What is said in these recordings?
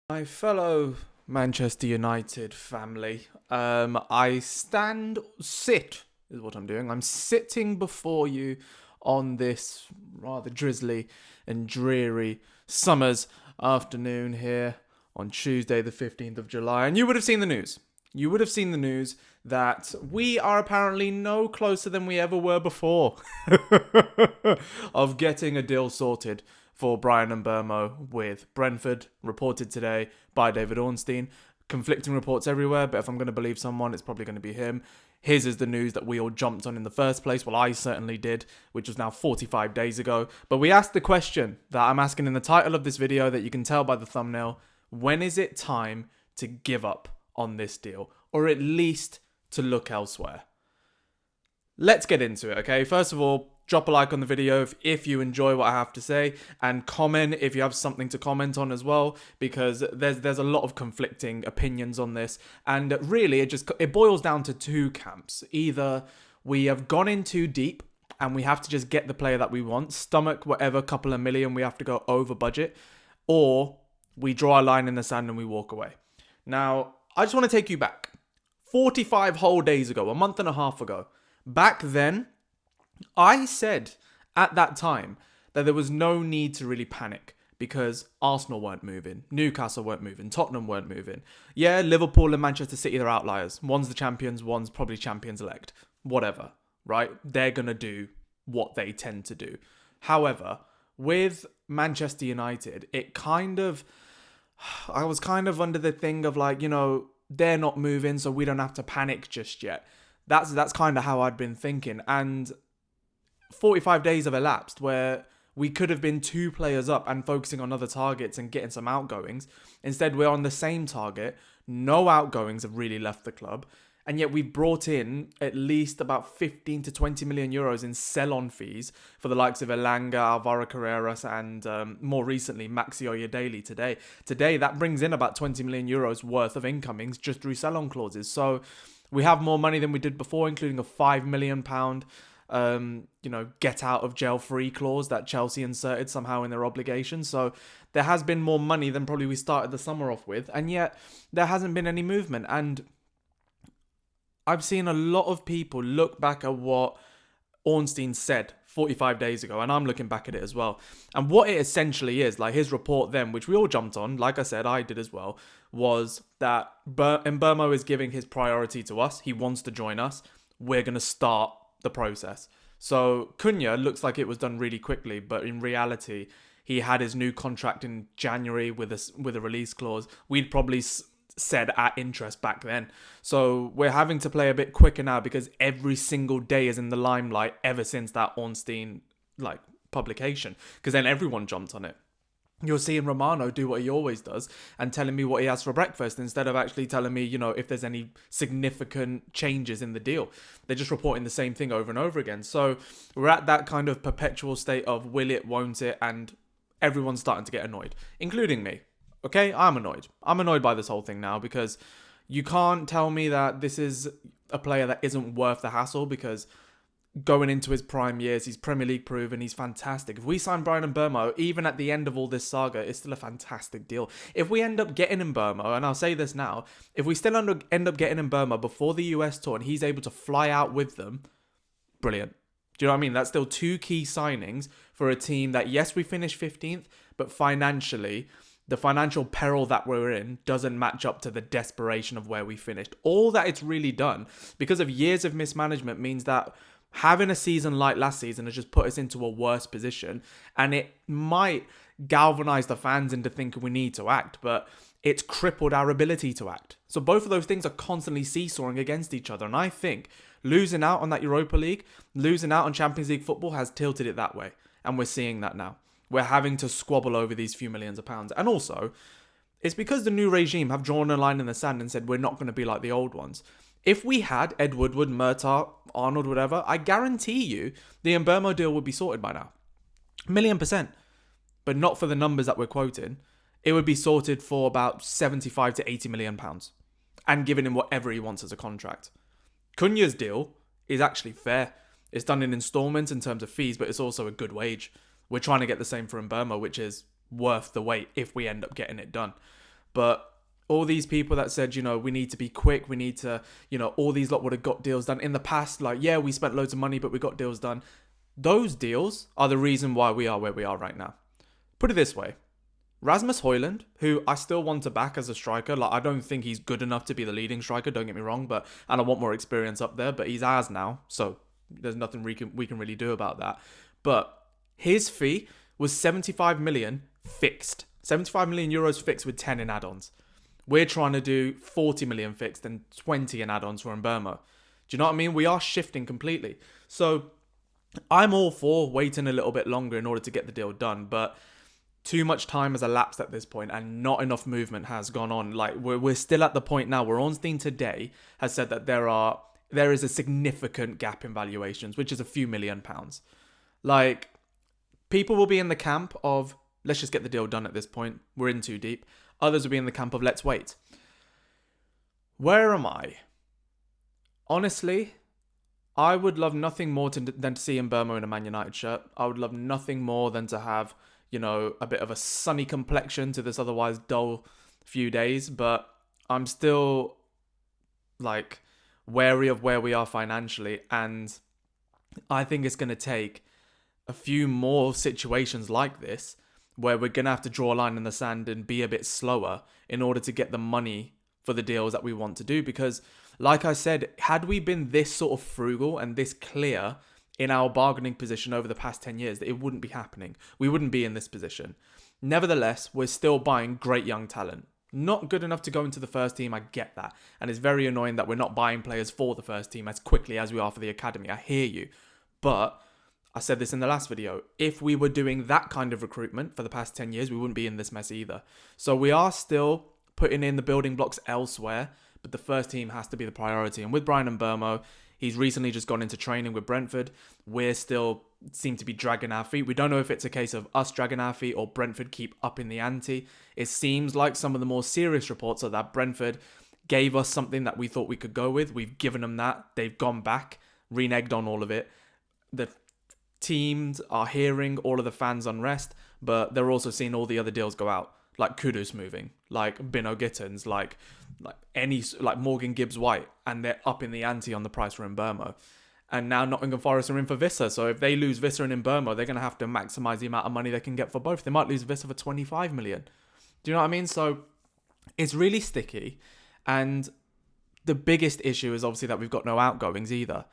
My fellow Manchester United family, sit is what I'm doing. I'm sitting before you on this rather drizzly and dreary summer's afternoon here on Tuesday, the 15th of July. And you would have seen the news. You would have seen the news that we are apparently no closer than we ever were before of getting a deal sorted for Bryan Mbeumo with Brentford, reported today by David Ornstein. Conflicting reports everywhere, but if I'm going to believe someone, it's probably going to be him. His is the news that we all jumped on in the first place. Well, I certainly did, which was now 45 days ago. But we asked the question that I'm asking in the title of this video that you can tell by the thumbnail. When is it time to give up on this deal? Or at least to look elsewhere? Let's get into it, okay? First of all, drop a like on the video if you enjoy what I have to say, and comment if you have something to comment on as well, because there's a lot of conflicting opinions on this, and really it boils down to two camps. Either we have gone in too deep and we have to just get the player that we want, stomach whatever couple of million we have to go over budget, or we draw a line in the sand and we walk away. Now, I just want to take you back 45 whole days ago, a month and a half ago. Back then, I said at that time that there was no need to really panic because Arsenal weren't moving, Newcastle weren't moving, Tottenham weren't moving. Yeah, Liverpool and Manchester City, they're outliers. One's the champions, one's probably champions-elect. Whatever, right? They're going to do what they tend to do. However, with Manchester United, I was kind of under the thing of like, they're not moving, so we don't have to panic just yet. That's kind of how I'd been thinking. And 45 days have elapsed where we could have been 2 players up and focusing on other targets and getting some outgoings. Instead, we're on the same target. No outgoings have really left the club. And yet we've brought in at least about 15 to 20 million euros in sell-on fees for the likes of Elanga, Alvaro Carreras, and more recently, Maxi Oyedele today. Today, that brings in about 20 million euros worth of incomings just through sell-on clauses. So we have more money than we did before, including a £5 million get out of jail free clause that Chelsea inserted somehow in their obligations. So there has been more money than probably we started the summer off with, and yet there hasn't been any movement. And I've seen a lot of people look back at what Ornstein said 45 days ago, and I'm looking back at it as well. And what it essentially is, like his report then, which we all jumped on, like I said, I did as well, was that Mbeumo is giving his priority to us. He wants to join us. We're going to start the process. So Cunha looks like it was done really quickly, but in reality, he had his new contract in January with a release clause. We'd probably said at interest back then. So we're having to play a bit quicker now because every single day is in the limelight ever since that Ornstein publication, because then everyone jumped on it. You're seeing Romano do what he always does and telling me what he has for breakfast instead of actually telling me, if there's any significant changes in the deal. They're just reporting the same thing over and over again. So we're at that kind of perpetual state of will it, won't it, and everyone's starting to get annoyed, including me. Okay, I'm annoyed. I'm annoyed by this whole thing now because you can't tell me that this is a player that isn't worth the hassle, because going into his prime years, he's Premier League proven, he's fantastic. If we sign Bryan Mbeumo, even at the end of all this saga, it's still a fantastic deal. If we end up getting Mbeumo, and I'll say this now, if we still end up getting Mbeumo before the US tour and he's able to fly out with them, brilliant. Do you know what I mean? That's still 2 key signings for a team that, yes, we finished 15th, but financially, the financial peril that we're in doesn't match up to the desperation of where we finished. All that it's really done, because of years of mismanagement, means that having a season like last season has just put us into a worse position, and it might galvanize the fans into thinking we need to act, but it's crippled our ability to act. So both of those things are constantly seesawing against each other, and I think losing out on that Europa League, losing out on Champions League football has tilted it that way, and we're seeing that now. We're having to squabble over these few millions of pounds. And also, it's because the new regime have drawn a line in the sand and said we're not going to be like the old ones. If we had Ed Woodward, Murtaugh, Arnold, whatever, I guarantee you the Mbeumo deal would be sorted by now. 1,000,000%. But not for the numbers that we're quoting. It would be sorted for about 75 to 80 million pounds. And giving him whatever he wants as a contract. Cunha's deal is actually fair. It's done in installments in terms of fees, but it's also a good wage. We're trying to get the same for Mbeumo, which is worth the wait if we end up getting it done. But all these people that said, we need to be quick, we need to, all these lot would have got deals done in the past. Like, yeah, we spent loads of money, but we got deals done. Those deals are the reason why we are where we are right now. Put it this way. Rasmus Højlund, who I still want to back as a striker. Like, I don't think he's good enough to be the leading striker, don't get me wrong, and I want more experience up there, but he's ours now, so there's nothing we can really do about that. But his fee was 75 million fixed. 75 million euros fixed with 10 in add-ons. We're trying to do 40 million fixed and 20 in add-ons for Mbeumo. Do you know what I mean? We are shifting completely. So I'm all for waiting a little bit longer in order to get the deal done, but too much time has elapsed at this point and not enough movement has gone on. Like, we're still at the point now where Ornstein today has said that there is a significant gap in valuations, which is a few £1,000,000. Like, people will be in the camp of, let's just get the deal done at this point. We're in too deep. Others will be in the camp of, let's wait. Where am I? Honestly, I would love nothing more than to see Mbeumo in a Man United shirt. I would love nothing more than to have, a bit of a sunny complexion to this otherwise dull few days. But I'm still, wary of where we are financially. And I think it's going to take a few more situations like this where we're going to have to draw a line in the sand and be a bit slower in order to get the money for the deals that we want to do. Because, like I said, had we been this sort of frugal and this clear in our bargaining position over the past 10 years, it wouldn't be happening. We wouldn't be in this position. Nevertheless, we're still buying great young talent. Not good enough to go into the first team, I get that. And it's very annoying that we're not buying players for the first team as quickly as we are for the academy. I hear you. But I said this in the last video. If we were doing that kind of recruitment for the past 10 years, we wouldn't be in this mess either. So we are still putting in the building blocks elsewhere, but the first team has to be the priority. And with Bryan Mbeumo, he's recently just gone into training with Brentford. We're still seem to be dragging our feet. We don't know if it's a case of us dragging our feet or Brentford keep upping the ante. It seems like some of the more serious reports are that Brentford gave us something that we thought we could go with. We've given them that. They've gone back, reneged on all of it. The teams are hearing all of the fans' unrest, but they're also seeing all the other deals go out. Like Kudus moving, like Bino Gittins, like Morgan Gibbs-White, and they're upping the ante on the price for Mbeumo. And now Nottingham Forest are in for Visser, so if they lose Visser and Mbeumo, they're going to have to maximise the amount of money they can get for both. They might lose Visser for 25 million. Do you know what I mean? So it's really sticky, and the biggest issue is obviously that we've got no outgoings either.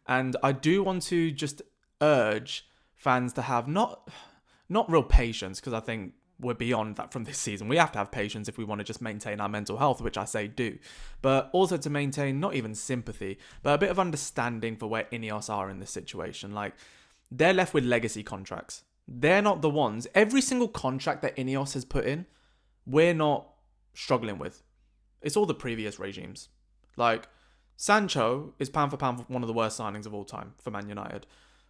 And I do want to just urge fans to have not real patience, because I think we're beyond that from this season. We have to have patience if we want to just maintain our mental health, which I say do. But also to maintain not even sympathy, but a bit of understanding for where Ineos are in this situation. Like, they're left with legacy contracts. They're not the ones. Every single contract that Ineos has put in, we're not struggling with. It's all the previous regimes. Like, Sancho is pound for pound one of the worst signings of all time for Man United.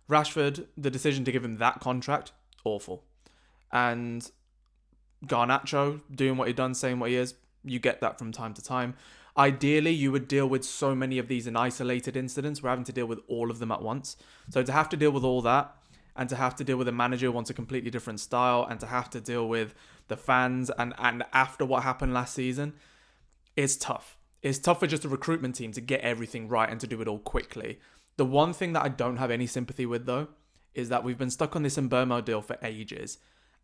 Rashford, the decision to give him that contract, awful. And Garnacho doing what he done, saying what he is, you get that from time to time. Ideally, you would deal with so many of these in isolated incidents. We're having to deal with all of them at once. So to have to deal with all that, and to have to deal with a manager who wants a completely different style, and to have to deal with the fans, and after what happened last season, it's tough. It's tough for just a recruitment team to get everything right and to do it all quickly. The one thing that I don't have any sympathy with, though, is that we've been stuck on this Mbeumo deal for ages.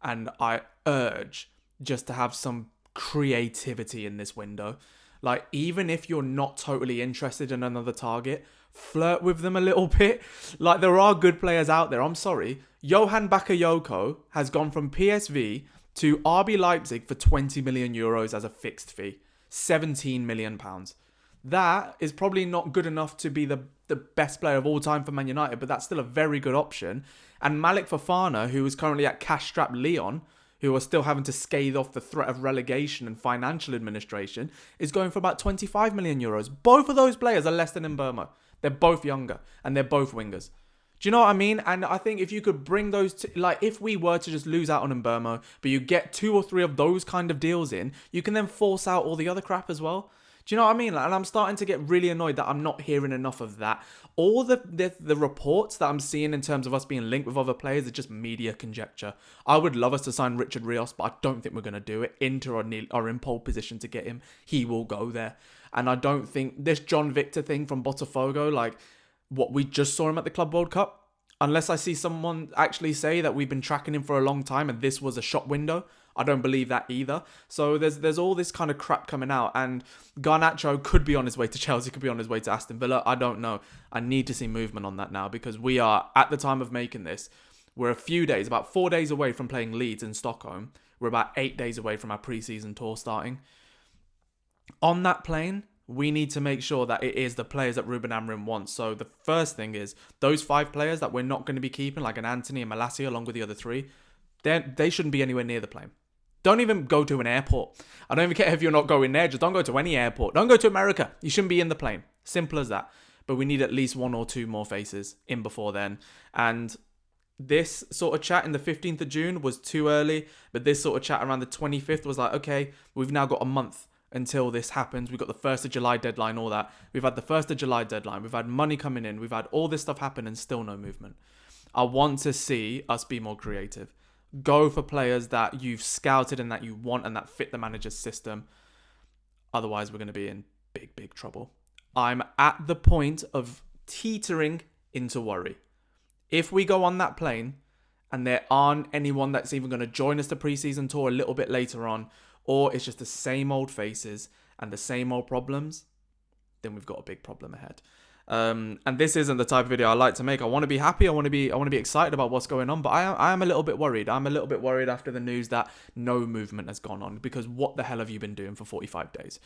And I urge just to have some creativity in this window. Like, even if you're not totally interested in another target, flirt with them a little bit. Like, there are good players out there. I'm sorry. Johan Bakayoko has gone from PSV to RB Leipzig for 20 million euros as a fixed fee. 17 million pounds. That is probably not good enough to be the best player of all time for Man United, but that's still a very good option. And Malik Fofana, who is currently at cash-strapped Lyon, who are still having to scathe off the threat of relegation and financial administration, is going for about 25 million euros. Both of those players are less than Mbeumo. They're both younger, and they're both wingers. Do you know what I mean? And I think if you could bring those, if we were to just lose out on Mbeumo, but you get 2 or 3 of those kind of deals in, you can then force out all the other crap as well. Do you know what I mean? And I'm starting to get really annoyed that I'm not hearing enough of that. All the reports that I'm seeing in terms of us being linked with other players are just media conjecture. I would love us to sign Richard Rios, but I don't think we're going to do it. Inter are in pole position to get him. He will go there. And I don't think this John Victor thing from Botafogo, like what we just saw him at the Club World Cup, unless I see someone actually say that we've been tracking him for a long time and this was a shop window, I don't believe that either. So there's all this kind of crap coming out, and Garnacho could be on his way to Chelsea, could be on his way to Aston Villa. I don't know. I need to see movement on that now, because we are, at the time of making this, we're a few days, about 4 days away from playing Leeds in Stockholm. We're about 8 days away from our pre-season tour starting. On that plane, we need to make sure that it is the players that Ruben Amorim wants. So the first thing is, those 5 players that we're not going to be keeping, like an Anthony and Malacia along with the other 3, they shouldn't be anywhere near the plane. Don't even go to an airport. I don't even care if you're not going there. Just don't go to any airport. Don't go to America. You shouldn't be in the plane. Simple as that. But we need at least 1 or 2 more faces in before then. And this sort of chat in the 15th of June was too early. But this sort of chat around the 25th was like, okay, we've now got a month until this happens. We've got the 1st of July deadline, all that. We've had the 1st of July deadline. We've had money coming in. We've had all this stuff happen and still no movement. I want to see us be more creative. Go for players that you've scouted and that you want and that fit the manager's system. Otherwise, we're going to be in big, big trouble. I'm at the point of teetering into worry. If we go on that plane and there aren't anyone that's even going to join us the pre-season tour a little bit later on, or it's just the same old faces and the same old problems, then we've got a big problem ahead. And this isn't the type of video I like to make. I want to be happy. I want to be excited about what's going on. But I am a little bit worried. I'm a little bit worried after the news that no movement has gone on. Because what the hell have you been doing for 45 days?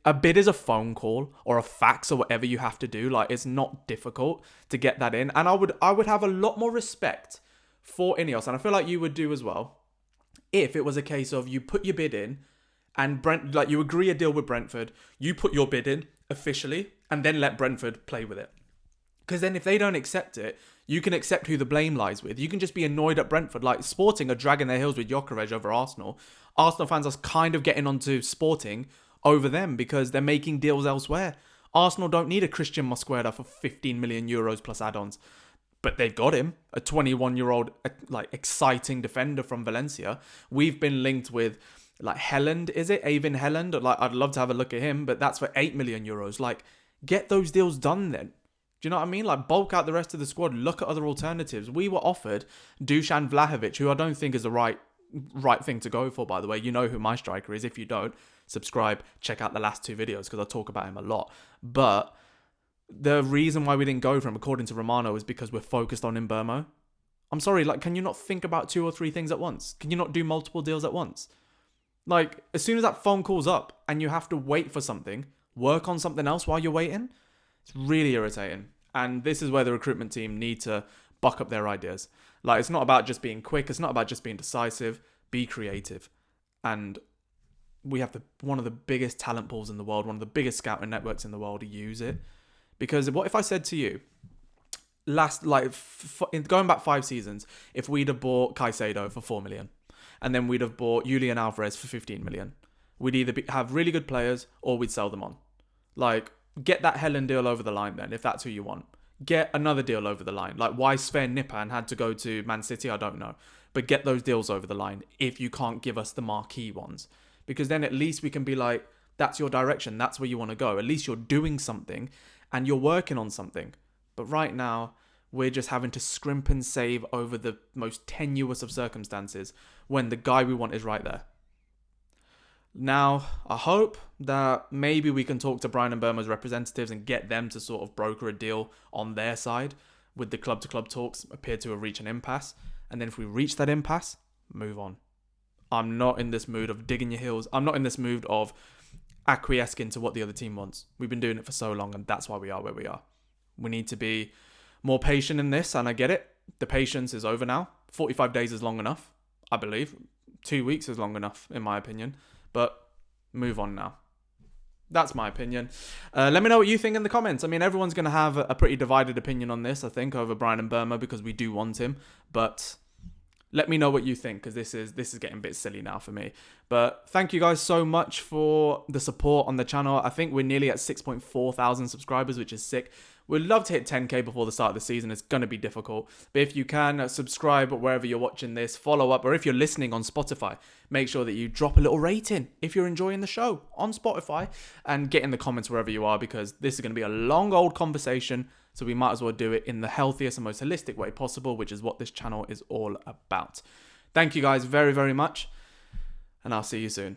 A bid is a phone call or a fax or whatever you have to do. Like, it's not difficult to get that in. And I would have a lot more respect for Ineos, and I feel like you would do as well, if it was a case of you put your bid in and you agree a deal with Brentford, you put your bid in officially, and then let Brentford play with it. Because then if they don't accept it, you can accept who the blame lies with. You can just be annoyed at Brentford. Like, Sporting are dragging their heels with Jokerej over Arsenal. Arsenal fans are kind of getting onto Sporting over them because they're making deals elsewhere. Arsenal don't need a Christian Mosquera for 15 million euros plus add-ons. But they've got him, a 21-year-old, like, exciting defender from Valencia. We've been linked with, like, Helland, is it? Avin Helland? Like, I'd love to have a look at him, but that's for 8 million euros. Like, get those deals done then. Do you know what I mean? Like, bulk out the rest of the squad. Look at other alternatives. We were offered Dusan Vlahovic, who I don't think is the right thing to go for, by the way. You know who my striker is. If you don't, subscribe. Check out the last 2 videos because I talk about him a lot. But the reason why we didn't go for him, according to Romano, is because we're focused on Mbeumo. I'm sorry, like, can you not think about 2 or 3 things at once? Can you not do multiple deals at once? Like, as soon as that phone call's up and you have to wait for something, work on something else while you're waiting, it's really irritating. And this is where the recruitment team need to buck up their ideas. Like, it's not about just being quick. It's not about just being decisive. Be creative. And we have one of the biggest talent pools in the world, one of the biggest scouting networks in the world, to use it. Because what if I said to you, going back 5 seasons, if we'd have bought Caicedo for 4 million, and then we'd have bought Julian Alvarez for 15 million, we'd either have really good players or we'd sell them on. Like, get that Helen deal over the line then, if that's who you want. Get another deal over the line. Like, why Sven Nippan had to go to Man City, I don't know. But get those deals over the line if you can't give us the marquee ones. Because then at least we can be like, that's your direction, that's where you want to go. At least you're doing something and you're working on something. But right now, we're just having to scrimp and save over the most tenuous of circumstances when the guy we want is right there. Now, I hope that maybe we can talk to Bryan Mbeumo's representatives and get them to sort of broker a deal on their side with the club-to-club talks appear to have reached an impasse. And then if we reach that impasse, move on. I'm not in this mood of digging your heels. I'm not in this mood of acquiescing to what the other team wants. We've been doing it for so long, and that's why we are where we are. We need to be more patient in this, and I get it. The patience is over now. 45 days is long enough, I believe. 2 weeks is long enough, in my opinion. But move on now. That's my opinion. Let me know what you think in the comments. I mean, everyone's going to have a pretty divided opinion on this, I think, over Bryan Mbeumo because we do want him. But Let me know what you think, because this is getting a bit silly now for me. But thank you guys so much for the support on the channel. I think we're nearly at 6.4 thousand subscribers, which is sick. We'd love to hit 10k before the start of the season. It's going to be difficult. But if you can, subscribe wherever you're watching this, follow up, or if you're listening on Spotify, make sure that you drop a little rating if you're enjoying the show on Spotify, and get in the comments wherever you are, because this is going to be a long old conversation. So we might as well do it in the healthiest and most holistic way possible, which is what this channel is all about. Thank you guys very, very much, and I'll see you soon.